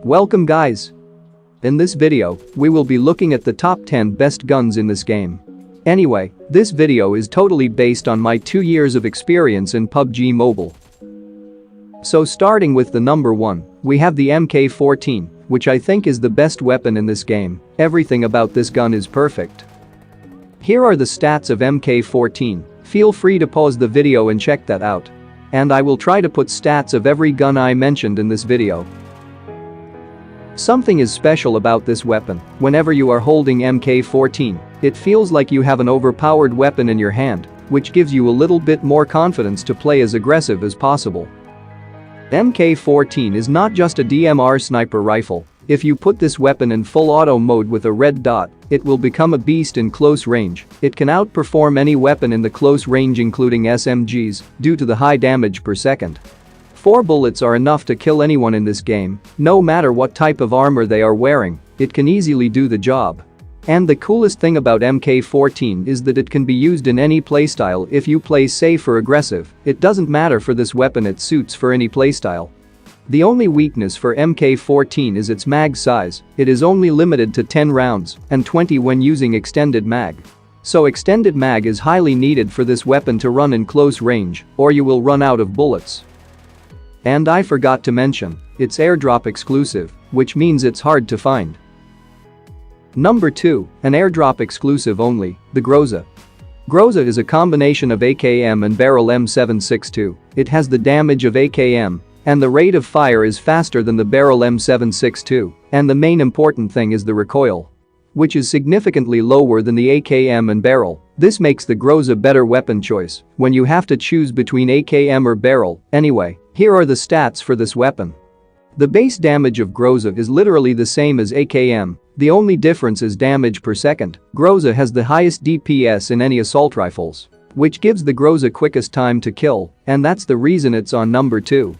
Welcome guys! In this video, we will be looking at the top 10 best guns in this game. Anyway, this video is totally based on my 2 years of experience in PUBG Mobile. So starting with the number 1, we have the MK14, which I think is the best weapon in this game. Everything about this gun is perfect. Here are the stats of MK14, feel free to pause the video and check that out. And I will try to put stats of every gun I mentioned in this video. Something is special about this weapon. Whenever you are holding MK14, it feels like you have an overpowered weapon in your hand, which gives you a little bit more confidence to play as aggressive as possible. MK14 is not just a DMR sniper rifle. If you put this weapon in full auto mode with a red dot, it will become a beast in close range. It can outperform any weapon in the close range including SMGs due to the high damage per second. 4 bullets are enough to kill anyone in this game, no matter what type of armor they are wearing, it can easily do the job. And the coolest thing about MK14 is that it can be used in any playstyle. If you play safe or aggressive, it doesn't matter for this weapon, it suits for any playstyle. The only weakness for MK14 is its mag size. It is only limited to 10 rounds and 20 when using extended mag. So extended mag is highly needed for this weapon to run in close range, or you will run out of bullets. And I forgot to mention, it's airdrop exclusive, which means it's hard to find. Number 2, an airdrop exclusive only, the Groza. Groza is a combination of AKM and barrel M762. It has the damage of AKM, and the rate of fire is faster than the barrel M762, and the main important thing is the recoil, which is significantly lower than the AKM and barrel. This makes the Groza a better weapon choice when you have to choose between AKM or barrel. Anyway, here are the stats for this weapon. The base damage of Groza is literally the same as AKM, the only difference is damage per second. Groza has the highest DPS in any assault rifles, which gives the Groza quickest time to kill, and that's the reason it's on number 2.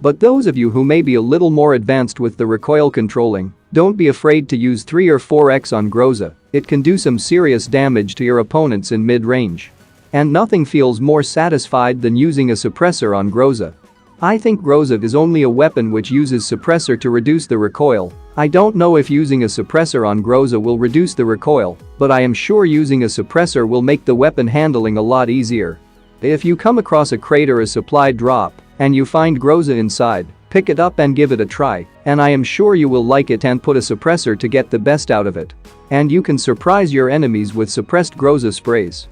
But those of you who may be a little more advanced with the recoil controlling, don't be afraid to use 3 or 4x on Groza, it can do some serious damage to your opponents in mid-range. And nothing feels more satisfied than using a suppressor on Groza. I think Groza is only a weapon which uses suppressor to reduce the recoil. I don't know if using a suppressor on Groza will reduce the recoil, but I am sure using a suppressor will make the weapon handling a lot easier. If you come across a crate or a supply drop, and you find Groza inside, pick it up and give it a try, and I am sure you will like it and put a suppressor to get the best out of it. And you can surprise your enemies with suppressed Groza sprays.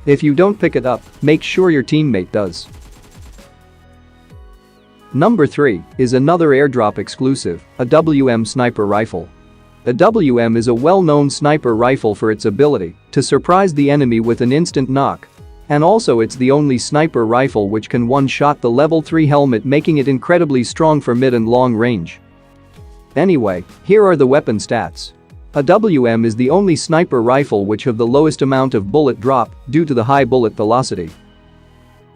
If you don't pick it up, make sure your teammate does. Number 3 is another airdrop exclusive, a WM sniper rifle. A WM is a well-known sniper rifle for its ability to surprise the enemy with an instant knock. And also it's the only sniper rifle which can one-shot the level 3 helmet, making it incredibly strong for mid and long range. Anyway, here are the weapon stats. A WM is the only sniper rifle which have the lowest amount of bullet drop due to the high bullet velocity.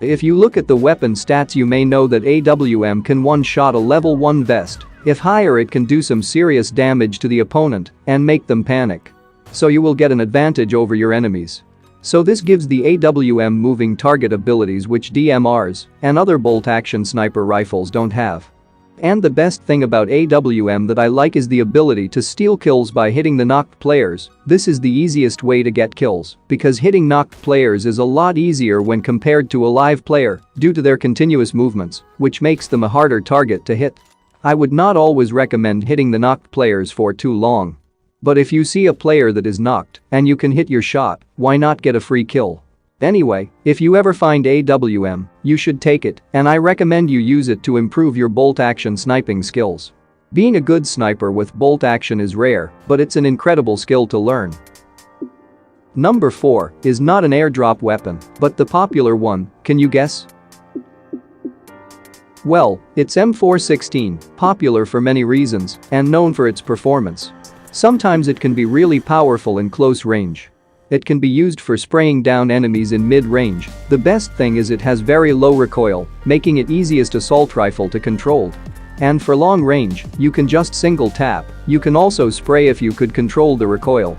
If you look at the weapon stats you may know that a WM can one-shot a level 1 vest. If higher it can do some serious damage to the opponent and make them panic. So you will get an advantage over your enemies. So this gives the AWM moving target abilities which DMRs and other bolt-action sniper rifles don't have. And the best thing about AWM that I like is the ability to steal kills by hitting the knocked players. This is the easiest way to get kills, because hitting knocked players is a lot easier when compared to a live player due to their continuous movements, which makes them a harder target to hit. I would not always recommend hitting the knocked players for too long. But if you see a player that is knocked and you can hit your shot, why not get a free kill? Anyway, if you ever find AWM, you should take it, and I recommend you use it to improve your bolt-action sniping skills. Being a good sniper with bolt action is rare, but it's an incredible skill to learn. Number 4 is not an airdrop weapon, but the popular one, can you guess? Well, it's M416, popular for many reasons and known for its performance. Sometimes it can be really powerful in close range. It can be used for spraying down enemies in mid-range. The best thing is it has very low recoil, making it easiest assault rifle to control. And for long range, you can just single tap. You can also spray if you could control the recoil.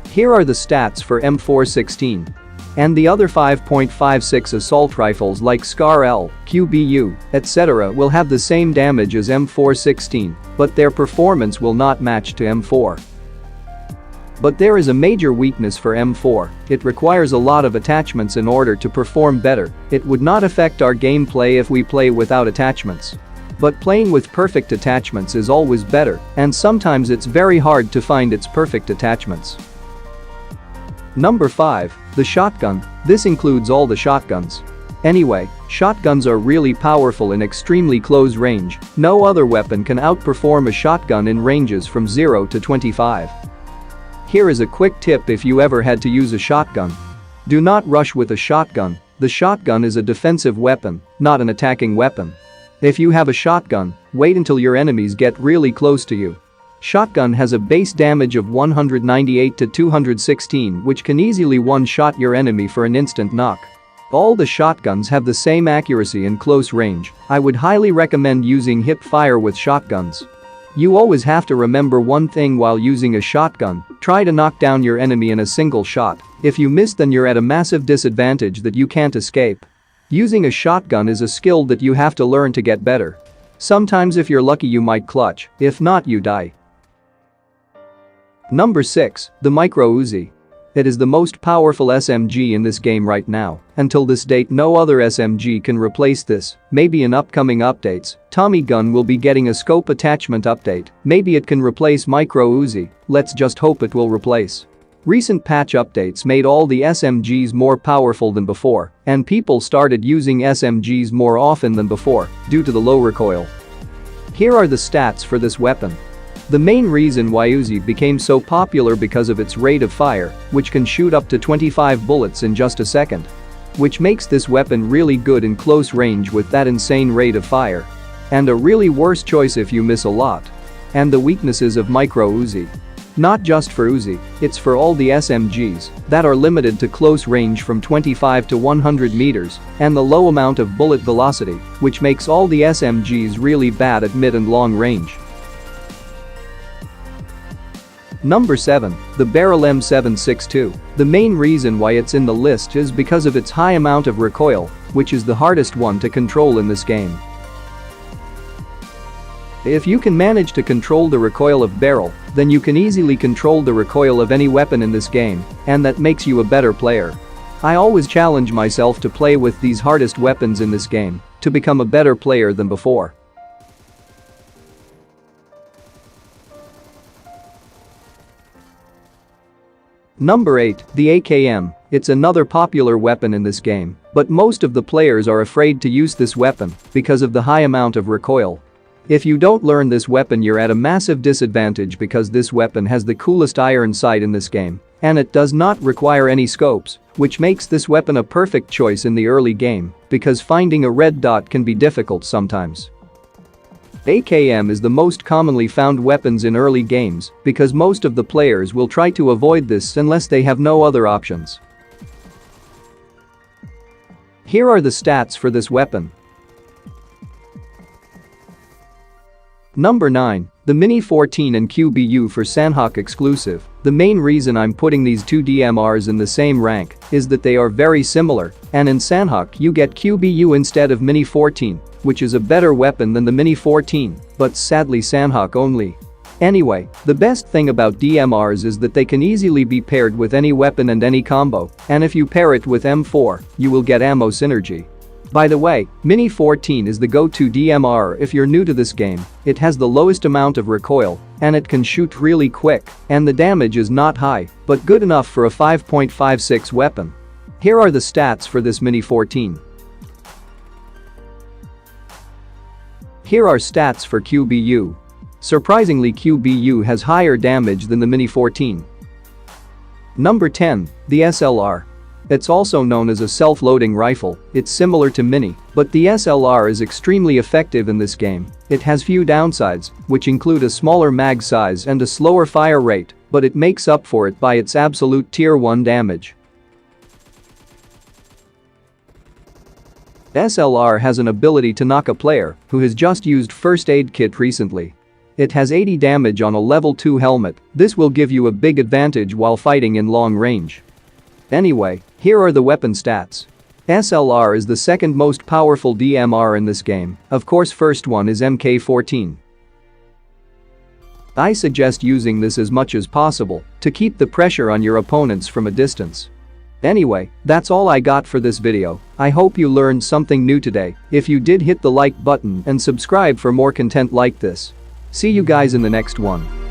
Here are the stats for M416. And the other 5.56 assault rifles like SCAR L, QBU, etc. will have the same damage as M416, but their performance will not match to M4. But there is a major weakness for M4, it requires a lot of attachments in order to perform better. It would not affect our gameplay if we play without attachments. But playing with perfect attachments is always better, and sometimes it's very hard to find its perfect attachments. Number 5. The shotgun. This includes all the shotguns. Anyway, shotguns are really powerful in extremely close range. No other weapon can outperform a shotgun in ranges from 0 to 25. Here is a quick tip if you ever had to use a shotgun. Do not rush with a shotgun. The shotgun is a defensive weapon, not an attacking weapon. If you have a shotgun, wait until your enemies get really close to you. Shotgun has a base damage of 198 to 216, which can easily one-shot your enemy for an instant knock. All the shotguns have the same accuracy in close range. I would highly recommend using hip fire with shotguns. You always have to remember one thing while using a shotgun: try to knock down your enemy in a single shot. If you miss, then you're at a massive disadvantage that you can't escape. Using a shotgun is a skill that you have to learn to get better. Sometimes if you're lucky you might clutch, if not you die. Number 6. The Micro Uzi. It is the most powerful SMG in this game right now. Until this date, no other SMG can replace this. Maybe in upcoming updates, Tommy gun will be getting a scope attachment update. Maybe it can replace Micro Uzi. Let's just hope it will replace. Recent patch updates made all the SMGs more powerful than before, and people started using SMGs more often than before due to the low recoil. Here are the stats for this weapon. The main reason why Uzi became so popular because of its rate of fire, which can shoot up to 25 bullets in just a second. Which makes this weapon really good in close range with that insane rate of fire. And a really worse choice if you miss a lot. And the weaknesses of Micro Uzi. Not just for Uzi, it's for all the SMGs that are limited to close range from 25 to 100 meters, and the low amount of bullet velocity, which makes all the SMGs really bad at mid and long range. Number 7. The Barrel M762. The main reason why it's in the list is because of its high amount of recoil, which is the hardest one to control in this game. If you can manage to control the recoil of barrel, then you can easily control the recoil of any weapon in this game, and that makes you a better player. I always challenge myself to play with these hardest weapons in this game, to become a better player than before. Number 8. The AKM. It's another popular weapon in this game, but most of the players are afraid to use this weapon because of the high amount of recoil. If you don't learn this weapon, you're at a massive disadvantage because this weapon has the coolest iron sight in this game, and it does not require any scopes, which makes this weapon a perfect choice in the early game because finding a red dot can be difficult sometimes. AKM is the most commonly found weapons in early games because most of the players will try to avoid this unless they have no other options. Here are the stats for this weapon. Number 9. The Mini 14 and QBU for Sanhok exclusive. The main reason I'm putting these two DMRs in the same rank is that they are very similar, and in Sanhok you get QBU instead of Mini 14, which is a better weapon than the Mini 14, but sadly Sanhok only. Anyway, the best thing about DMRs is that they can easily be paired with any weapon and any combo, and if you pair it with M4, you will get ammo synergy. By the way, Mini 14 is the go-to DMR if you're new to this game. It has the lowest amount of recoil, and it can shoot really quick, and the damage is not high, but good enough for a 5.56 weapon. Here are the stats for this Mini 14. Here are stats for QBU. Surprisingly, QBU has higher damage than the Mini 14. Number 10. The SLR. It's also known as a self-loading rifle. It's similar to Mini, but the SLR is extremely effective in this game. It has few downsides, which include a smaller mag size and a slower fire rate, but it makes up for it by its absolute tier 1 damage. SLR has an ability to knock a player who has just used first aid kit recently. It has 80 damage on a level 2 helmet. This will give you a big advantage while fighting in long range. Anyway, Here are the weapon stats. SLR is the second most powerful DMR in this game, of course first one is MK14. I suggest using this as much as possible to keep the pressure on your opponents from a distance. Anyway, that's all I got for this video. I hope you learned something new today. If you did, hit the like button and subscribe for more content like this. See you guys in the next one.